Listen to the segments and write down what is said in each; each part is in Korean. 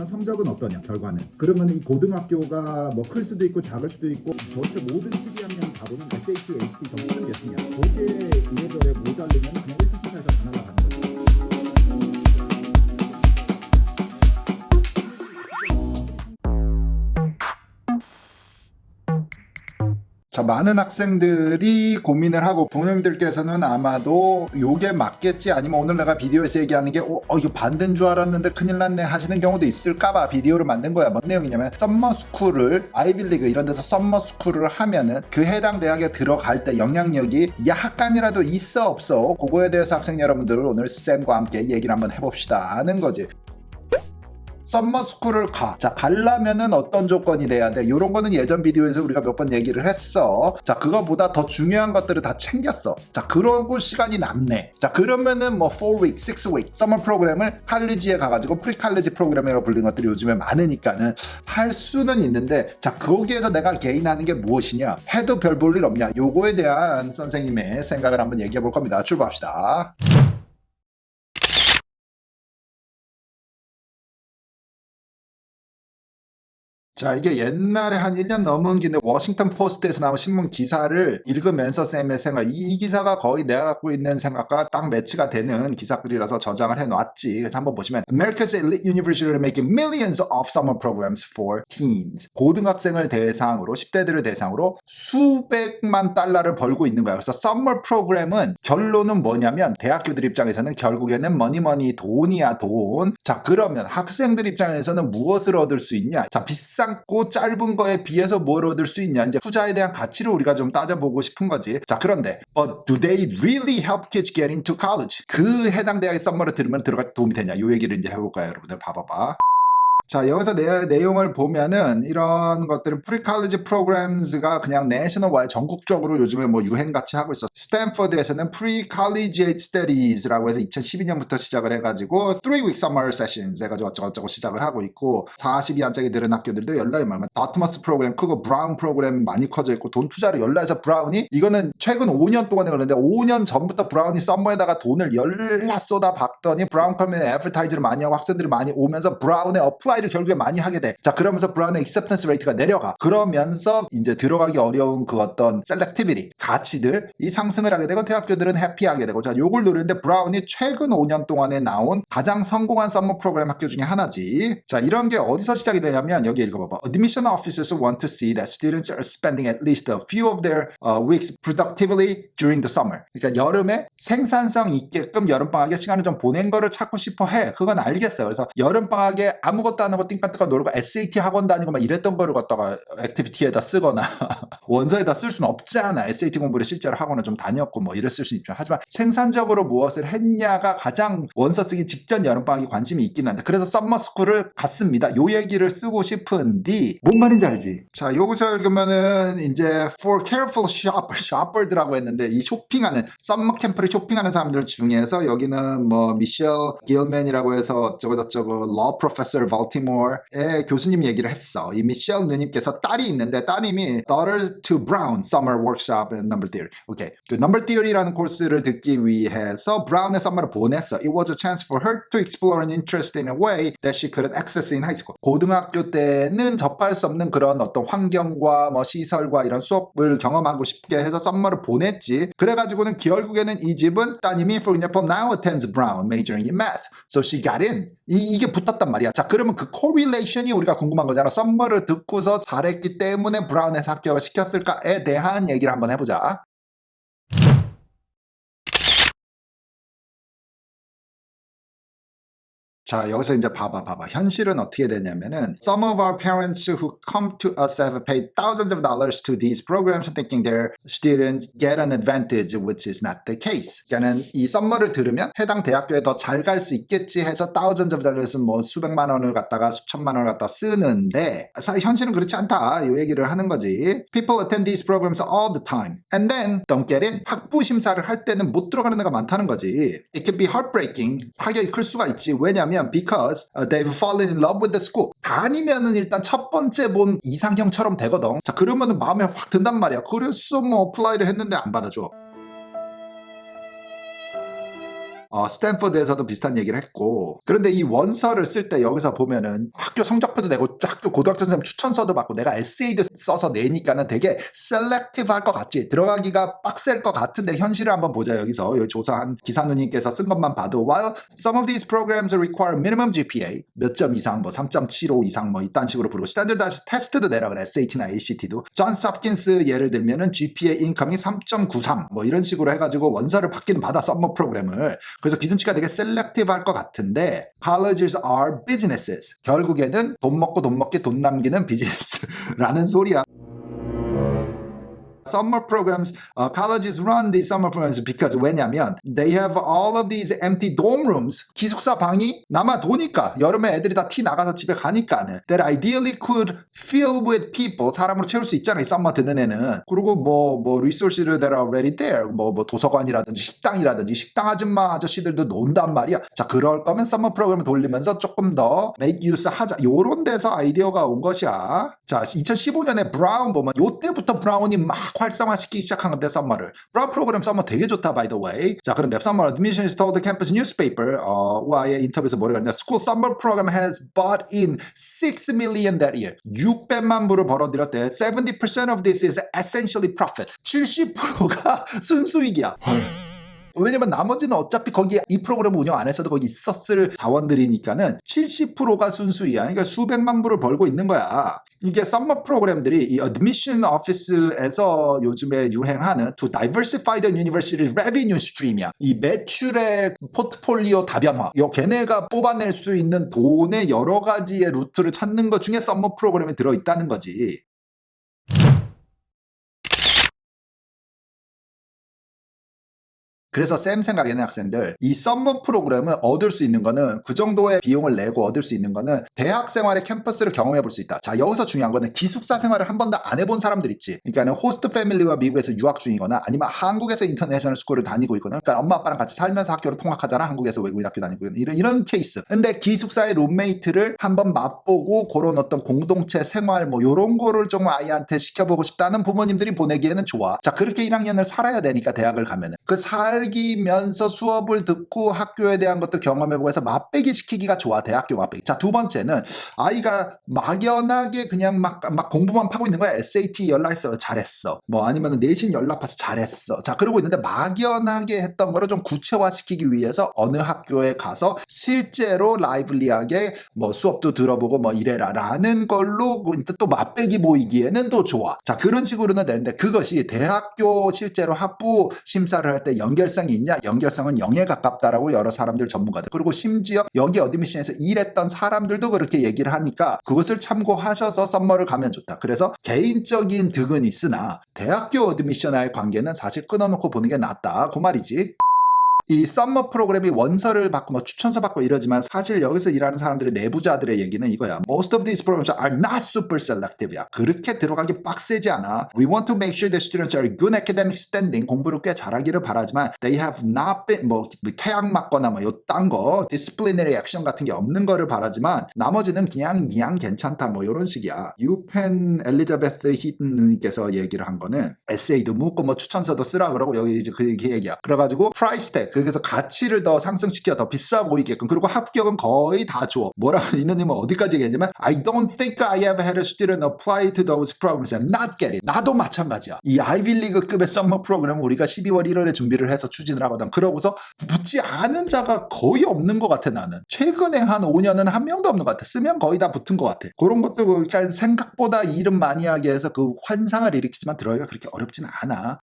성적은 어떠냐 결과는. 그러면 이 고등학교가 뭐 클 수도 있고 작을 수도 있고 전체 모든 12학년 바로는 SAT, ACT 점수는 몇이냐. 거기에 이래저래 모자르면 그냥 1순서에서 다 날아가는 거죠. 자, 많은 학생들이 고민을 하고 부모님들께서는 아마도 요게 맞겠지 아니면 오늘 내가 비디오에서 얘기하는 게 이거 반대인 줄 알았는데 큰일 났네 하시는 경우도 있을까봐 비디오를 만든 거야. 뭔 내용이냐면 썸머스쿨을 아이빌리그 이런 데서 썸머스쿨을 하면은 그 해당 대학에 들어갈 때 영향력이 약간이라도 있어 없어 그거에 대해서 학생 여러분들 오늘 쌤과 함께 얘기를 한번 해봅시다 하는 거지. 썸머스쿨을 자, 가려면은 어떤 조건이 돼야 돼? 이런 거는 예전 비디오에서 우리가 몇 번 얘기를 했어. 자, 그거보다 더 중요한 것들을 다 챙겼어. 자, 그러고 시간이 남네. 자, 그러면은 뭐 4week, 6week 서머 프로그램을 칼리지에 가가지고 프리칼리지 프로그램이라고 불리는 것들이 요즘에 많으니까는 할 수는 있는데, 자, 거기에서 내가 개인하는 게 무엇이냐? 해도 별 볼 일 없냐? 요거에 대한 선생님의 생각을 한번 얘기해 볼 겁니다. 출발합시다. 자, 이게 옛날에 한 1년 넘은 긴데 워싱턴 포스트에서 나온 신문 기사를 읽으면서 쌤의 생각, 이 기사가 거의 내가 갖고 있는 생각과 딱 매치가 되는 기사글이라서 저장을 해놨지. 그래서 한번 보시면 America's elite university are making millions of summer programs for teens. 고등학생을 대상으로 10대들을 대상으로 수백만 달러를 벌고 있는 거야. 그래서 summer 프로그램은 결론은 뭐냐면 대학교들 입장에서는 결국에는 머니 돈이야 돈. 자, 그러면 학생들 입장에서는 무엇을 얻을 수 있냐? 자, 비싼 고 짧은 거에 비해서 뭘 얻을 수 있냐, 이제 투자에 대한 가치를 우리가 좀 따져보고 싶은 거지. 자, 그런데 but do they really help kids get into college? 그 해당 대학의 썸머를 들으면 들어갈 도움이 되냐, 이 얘기를 이제 해볼까요, 여러분들? 봐봐봐. 자, 여기서 내용을 보면은 이런 것들은 프리칼리지 프로그램스가 그냥 내셔널와의 전국적으로 요즘에 뭐 유행같이 하고 있어. 스탠퍼드에서는 프리칼리지에이트 스터디즈라고 해서 2012년부터 시작을 해가지고 3week summer sessions 해가지고 어쩌고저쩌고 시작을 하고 있고 42한짝이 들은 학교들도 열날이 많아. 다트머스 프로그램 크고 브라운 프로그램 많이 커져 있고 돈 투자를 열날에서 브라운이 이거는 최근 5년 동안에 그런데 5년 전부터 브라운이 썸머에다가 돈을 열라 쏟아 박더니 브라운 컴퓨터 애드버타이즈를 많이 하고 학생들이 많이 오면서 브라운의 어플라이를 결국에 많이 하게 돼. 자, 그러면서 브라운의 액셉턴스 레이트가 내려가. 그러면서 이제 들어가기 어려운 그 어떤 셀렉티비티, 가치들이 상승을 하게 되고 대학교들은 해피하게 되고. 자, 요걸 노리는데 브라운이 최근 5년 동안에 나온 가장 성공한 썸머 프로그램 학교 중에 하나지. 자, 이런 게 어디서 시작이 되냐면 여기 읽어봐봐. Admission officers want to see that students are spending at least a few of their weeks productively during the summer. 그러니까 여름에 생산성 있게끔 여름방학에 시간을 좀 보낸 거를 찾고 싶어 해. 그건 알겠어요. 그래서 여름방학에 아무것도 안 하고 띵까띵까 놀고 SAT 학원 다니고 막 이랬던 거를 갖다가 액티비티에다 쓰거나 원서에다 쓸 수는 없잖아. SAT 공부를 실제로 학원을 좀 다녔고 뭐 이랬을 수 있죠. 하지만 생산적으로 무엇을 했냐가 가장 원서 쓰기 직전 여름방학에 관심이 있긴 한데, 그래서 썸머스쿨을 갔습니다. 요 얘기를 쓰고 싶은데 뭔 말인지 알지? 자, 여기서 읽으면은 이제 for careful shopper들하고 했는데 이 쇼핑하는 썸머 캠프를 쇼핑하는 사람들 중에서 여기는 뭐 미셸 길맨이라고 해서 어쩌고저쩌고 law professor 발티모어의 교수님 얘기를 했어. 이 미셸 누님께서 딸이 있는데 따님이 Daughter to Brown Summer Workshop in Number Theory. 오케이. 그 Number Theory라는 코스를 듣기 위해서 브라운의 썸머를 보냈어. It was a chance for her to explore an interest in a way that she couldn't access in high school. 고등학교 때는 접할 수 없는 그런 어떤 환경과 뭐 시설과 이런 수업을 경험하고 싶게 해서 썸머를 보냈지. 그래가지고는 결국에는 이 집은 따님이 for example now attends Brown majoring in math. So she got in. 이게 붙었단 말이야. 자, 그러면 그 코릴레이션이 우리가 궁금한 거잖아. 썸머를 듣고서 잘했기 때문에 브라운에서 합격을 시켰을까에 대한 얘기를 한번 해보자. 자, 여기서 이제 봐봐. 현실은 어떻게 되냐면은 Some of our parents who come to us have paid thousands of dollars to these programs thinking their students get an advantage, which is not the case. 그러니까는 이 썸머를 들으면 해당 대학교에 더 잘 갈 수 있겠지 해서 thousands of dollars은 뭐 수백만 원을 갖다가 수천만 원을 갖다 쓰는데 현실은 그렇지 않다. 이 얘기를 하는 거지. People attend these programs all the time and then don't get in. 학부 심사를 할 때는 못 들어가는 애가 많다는 거지. It can be heartbreaking. 타격이 클 수가 있지. 왜냐면 because they've fallen in love with the school. 다니면은 일단 첫 번째 본 이상형처럼 되거든. 자, 그러면은 마음에 확 든단 말이야. 그래서 뭐 어플라이를 했는데 안 받아줘. 스탠퍼드에서도 비슷한 얘기를 했고, 그런데 이 원서를 쓸 때 여기서 보면은 학교 성적표도 내고 학교 고등학교 선생님 추천서도 받고 내가 에세이도 써서 내니까는 되게 셀렉티브 할 것 같지, 들어가기가 빡셀 것 같은데 현실을 한번 보자. 여기서 여기 조사한 기사누님께서 쓴 것만 봐도 while some of these programs require minimum GPA 몇 점 이상 뭐 3.75 이상 뭐 이딴 식으로 부르고 스탠더드 테스트도 내라 그래. SAT나 ACT도. 존스 홉킨스 예를 들면은 GPA 인컴이 3.93 뭐 이런 식으로 해가지고 원서를 받기는 받아, 썸머 프로그램을. 그래서 기준치가 되게 셀렉티브 할 것 같은데 colleges are businesses. 결국에는 돈 먹고 돈 먹기 돈 남기는 비즈니스라는 소리야. Summer programs, colleges run these summer programs because 왜냐면 they have all of these empty dorm rooms. 기숙사 방이 남아 도니까 여름에 애들이 다 티 나가서 집에 가니까는 that ideally could fill with people. 사람으로 채울 수 있잖아, 이 썸머 듣는 애는. 그리고 뭐 resources that are already there. 뭐 도서관이라든지 식당이라든지 식당 아줌마 아저씨들도 논단 말이야. 자, 그럴 거면 썸머 프로그램을 돌리면서 조금 더 make use 하자. 요런 데서 아이디어가 온 것이야. 자, 2015년에 브라운 보면 요때부터 브라운이 막 활성화시키기 시작한 건데, 썸머를. 브라운 프로그램 썸머 되게 좋다, by the way. 자, 그런데 썸머 admissions told the campus newspaper 와의 인터뷰에서 뭐라고 했냐. School summer program has bought in 6 million that year. 600만 불을 벌어들였대. 70% of this is essentially profit. 70%가 순수익이야. 왜냐면 나머지는 어차피 거기 이 프로그램을 운영 안 했어도 거기 있었을 자원들이니까는 70%가 순수이야. 그러니까 수백만 불을 벌고 있는 거야. 이게 썸머 프로그램들이 이 admission office에서 요즘에 유행하는 to diversify the university's revenue stream이야. 이 매출의 포트폴리오 다변화. 걔네가 뽑아낼 수 있는 돈의 여러 가지의 루트를 찾는 것 중에 썸머 프로그램이 들어있다는 거지. 그래서 쌤 생각에는 학생들, 이 썸머 프로그램을 얻을 수 있는 거는, 그 정도의 비용을 내고 얻을 수 있는 거는 대학 생활의 캠퍼스를 경험해 볼 수 있다. 자, 여기서 중요한 거는 기숙사 생활을 한 번도 안 해본 사람들 있지. 그러니까는 호스트 패밀리와 미국에서 유학 중이거나 아니면 한국에서 인터내셔널 스쿨을 다니고 있거나, 그러니까 엄마 아빠랑 같이 살면서 학교를 통학하잖아. 한국에서 외국인 학교 다니고 이런 케이스. 근데 기숙사의 룸메이트를 한번 맛보고 그런 어떤 공동체 생활 뭐 요런 거를 좀 아이한테 시켜보고 싶다는 부모님들이 보내기에는 좋아. 자, 그렇게 1학년을 살아야 되니까 대학을 가면은 그 살기면서 수업을 듣고 학교에 대한 것도 경험해보고 해서 맛배기 시키기가 좋아. 대학교 맛배기. 자, 두 번째는 아이가 막연하게 그냥 막 공부만 파고 있는 거야. SAT 연락했어, 잘했어. 뭐 아니면 내신 연락 봐서 잘했어. 자, 그러고 있는데 막연하게 했던 거를 좀 구체화시키기 위해서 어느 학교에 가서 실제로 라이블리하게 뭐 수업도 들어보고 뭐 이래라 라는 걸로 또 맛배기 보이기에는 또 좋아. 자, 그런 식으로는 되는데 그것이 대학교 실제로 학부 심사를 할 때 연결성이 있냐? 연결성은 0에 가깝다라고 여러 사람들 전문가들, 그리고 심지어 여기 어드미션에서 일했던 사람들도 그렇게 얘기를 하니까 그것을 참고하셔서 썸머를 가면 좋다. 그래서 개인적인 득은 있으나 대학교 어드미션과의 관계는 사실 끊어놓고 보는 게 낫다. 그 말이지. 이 썸머 프로그램이 원서를 받고 뭐 추천서 받고 이러지만 사실 여기서 일하는 사람들의 내부자들의 얘기는 이거야. Most of these programs are not super selective야. 그렇게 들어가기 빡세지 않아. We want to make sure the students are good academic standing. 공부를 꽤 잘하기를 바라지만 they have not been 뭐 퇴학 맞거나 뭐 요딴 거 disciplinary action 같은 게 없는 거를 바라지만 나머지는 그냥 괜찮다 뭐 요런 식이야. 유펜 엘리자베스 히든님께서 얘기를 한 거는 에세이도 묻고 뭐 추천서도 쓰라 그러고 여기 이제 그 얘기야. 그래가지고 프라이스 택, 그래서 가치를 더 상승시켜 더 비싸 보이게끔, 그리고 합격은 거의 다 줘. 뭐라고 이노님은 어디까지 얘기했냐면 I don't think I have had a student apply to those programs and not get it. 나도 마찬가지야. 이 아이빌리그급의 썸머 프로그램 우리가 12월 1월에 준비를 해서 추진을 하거든. 그러고서 붙지 않은 자가 거의 없는 것 같아. 나는 최근에 한 5년은 한 명도 없는 것 같아. 쓰면 거의 다 붙은 것 같아. 그런 것도 그러니까 생각보다 이름 많이 하게 해서 그 환상을 일으키지만 들어가기가 그렇게 어렵지는 않아.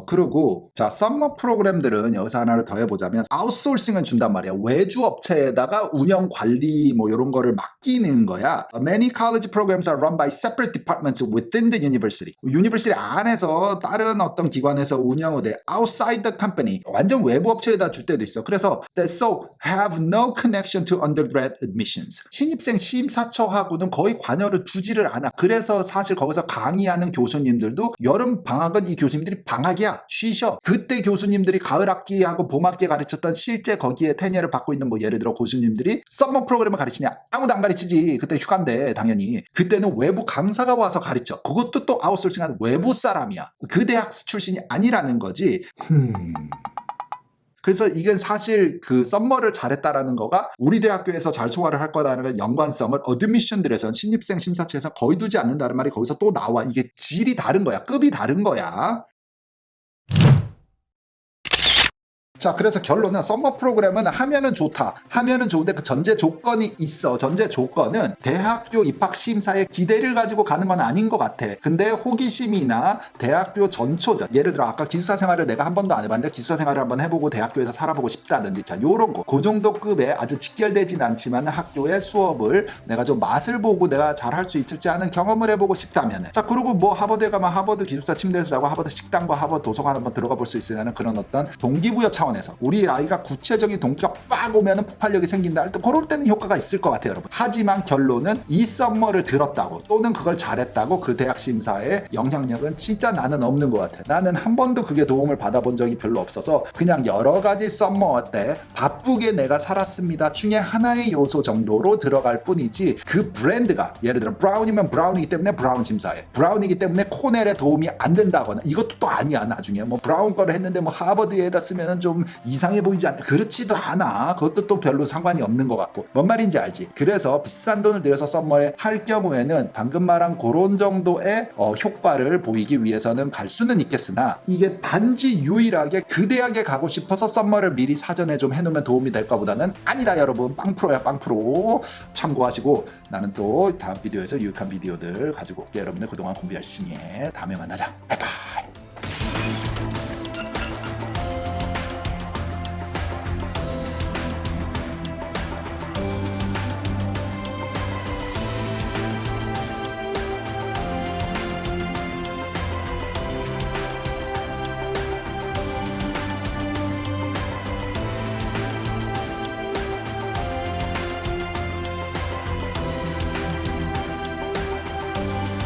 그리고 자, 썸머 프로그램들은 여기서 하나를 더 해보자면 아웃소싱을 준단 말이야. 외주 업체에다가 운영 관리 뭐 이런 거를 맡기는 거야. Many college programs are run by separate departments within the university. 유니버시티 안에서 다른 어떤 기관에서 운영을 돼. Outside the company. 완전 외부 업체에다 줄 때도 있어. 그래서 so have no connection to undergrad admissions. 신입생 심사처하고는 거의 관여를 두지를 않아. 그래서 사실 거기서 강의하는 교수님들도 여름 방학은 이 교수님들이 방학이야, 쉬셔. 그때 교수님들이 가을 학기하고 봄 학기에 가르쳤던 실제 거기에 테니어를 받고 있는 뭐 예를 들어 교수님들이 썸머 프로그램을 가르치냐? 아무도 안 가르치지. 그때 휴가인데 당연히. 그때는 외부 강사가 와서 가르쳐. 그것도 또 아웃소싱한 외부 사람이야. 그 대학 출신이 아니라는 거지. 그래서 이건 사실 그 썸머를 잘했다라는 거가 우리 대학교에서 잘 소화를 할 거다라는 연관성을 어드미션들에선 신입생 심사체에서 거의 두지 않는다는 말이 거기서 또 나와. 이게 질이 다른 거야. 급이 다른 거야. 자, 그래서 결론은 썸머 프로그램은 하면은 좋다. 하면은 좋은데 그 전제 조건이 있어. 전제 조건은 대학교 입학 심사에 기대를 가지고 가는 건 아닌 것 같아. 근데 호기심이나 대학교 전초전, 예를 들어 아까 기숙사 생활을 내가 한 번도 안 해봤는데 기숙사 생활을 한번 해보고 대학교에서 살아보고 싶다든지, 자, 요런 거. 그 정도 급에 아주 직결되진 않지만 학교의 수업을 내가 좀 맛을 보고 내가 잘 할 수 있을지 하는 경험을 해보고 싶다면은, 자, 그리고 뭐 하버드에 가면 하버드 기숙사 침대에서 자고 하버드 식당과 하버드 도서관 한번 들어가 볼 수 있으려는 그런 어떤 동기부여 차원에서 우리 아이가 구체적인 동기가 빡 오면은 폭발력이 생긴다 할 때 그럴 때는 효과가 있을 것 같아요, 여러분. 하지만 결론은 이 썸머를 들었다고 또는 그걸 잘했다고 그 대학 심사에 영향력은 진짜 나는 없는 것 같아. 나는 한 번도 그게 도움을 받아본 적이 별로 없어서 그냥 여러 가지 썸머 때 바쁘게 내가 살았습니다 중에 하나의 요소 정도로 들어갈 뿐이지, 그 브랜드가 예를 들어 브라운이면 브라운이기 때문에 브라운 심사에, 브라운이기 때문에 코넬에 도움이 안 된다거나 이것도 또 아니야. 나중에 뭐 브라운 거를 했는데 뭐 하버드에다 쓰면은 좀 이상해 보이지 않나? 그렇지도 않아. 그것도 또 별로 상관이 없는 것 같고. 뭔 말인지 알지? 그래서 비싼 돈을 들여서 썸머에 할 경우에는 방금 말한 그런 정도의 효과를 보이기 위해서는 갈 수는 있겠으나, 이게 단지 유일하게 그 대학에 가고 싶어서 썸머를 미리 사전에 좀 해놓으면 도움이 될까 보다는 아니다, 여러분. 빵프로야, 빵프로. 참고하시고, 나는 또 다음 비디오에서 유익한 비디오들 가지고 올게. 여러분들 그동안 공부 열심히 해. 다음에 만나자. 바이바이.